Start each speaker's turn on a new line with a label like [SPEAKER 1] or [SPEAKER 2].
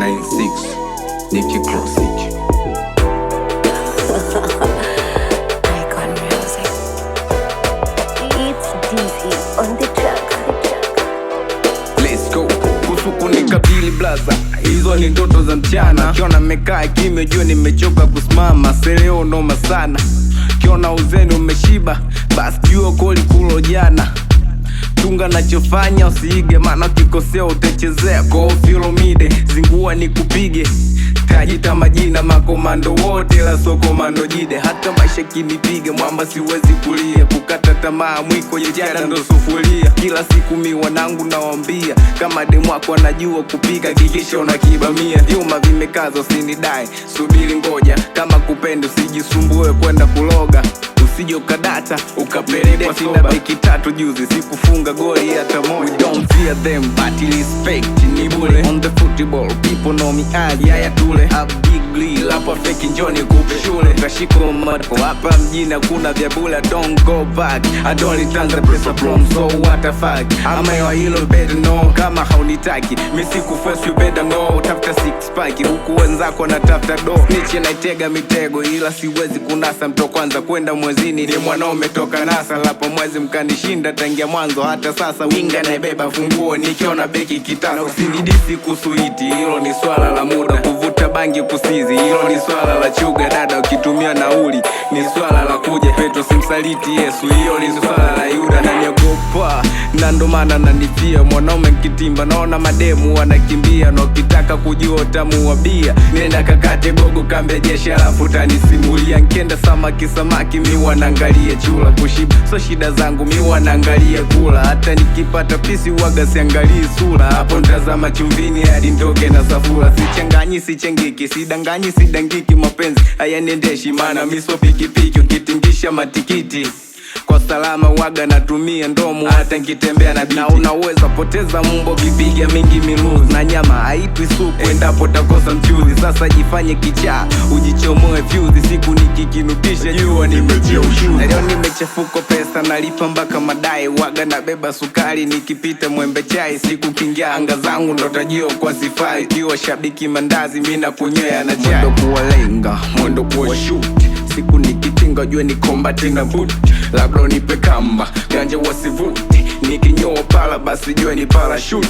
[SPEAKER 1] 96 Nicky Crossage.
[SPEAKER 2] Icon Music. It's Dizzy on the track.
[SPEAKER 1] Let's go. Kuhusu kunikabili blaza, hizo ni ndoto za mchana. Kiona mekaa kimya jua nimechoka kusimama. Seleo noma sana. Kiona uzeni umeshiba, basi jua koli kulo jana. Tunga nachofanya usiige, maana ukikosea utachezea. Kwa filomide, zingua nikupige. Tajita majina makomando wote la komando jide. Hata maisha kinipige mwamba siwezi kulia. Kukata tamaa mwiko jitihada ndo sufuria. Kila siku mi wanangu nawambia, kama demu wako anajua kupika kikisha unakibamia. Vyuma vimekaza usinidai, subiri ngoja. Kama kupenda usijisumbue kwenda kuloga. Usije ukadata ukapelekwa sina beki tatu juzi sikufunga goli hata moja. We don't fear them but respect ni bure. On the football people know me as Yaya Toure. A big deal hapa fake njoni kupe shule. Kashiko mako hapa mjini kuna vya bula. Don't go back, I don't return the pressure from. So what the fuck, ama yo hilo better know. Kama haunitaki mi siku first you better know. Tafuta six pack huku wenzako na tafuta do. Snitch naitega mitego ila siwezi kunasa. Mto kwanza kwenda mwezini ni mwanaume toka nasa. Lapo mwezi mkanishinda tangia mwanzo hata sasa. Winga naibeba funguo nikiona beki kitasa. Usinidisi kusuiti, hilo ni swala la muda. Kuvuta bangi kusizi, hilo ni swala la chuga. Dada ukitumia nauli, ni swala la kuja. Petro simsaliti Yesu, hiyo ni swala la Yuda. Na niogopa, na ndo maana nanifia. Mwanaume nkitimba, naona mademu wanakimbia. Na ukitaka kujua utamu wa bia, nenda kakate gogo kambe jeshi alafu tanisimulia. Nkenda samaki mi wanangalie chula. Kushiba so shida zangu mi wanangalie kula. Hata nikipata pisi waga siangalie sura. Hapo ntazama chumvini hadi ndoke na safura. Sichanganyi sichengiki, sidanganyi sidangiki. Mapenzi haya nendeshi maana miso pikipiki. Ukitingisha matikiti kwa salama waga natumia ndomo. Hata nkitembea na biti na unaweza poteza mumbo kipiga mingi miluzi. Na nyama haitwi supu endapo takosa mchuzi. Sasa jifanye kichaa ujichomoe fuse. Siku nikikinukisha jua nimejia ushuzi. Na leo nimechafuko pesa nalipa mpaka madai. Waga nabeba sukari nikipita mwembe chai. Siku kingia anga zangu ndo tajio kwa sifai. Kiwa shabiki mandazi mina kunywea na chai. Mwendo kuwalenga, mwendo kuwa shoot. Siku nikitinga jue ni kombati na boot. Labda nipe kamba, ganja wasivuti. Nikinyoa pala basi jue ni parachute.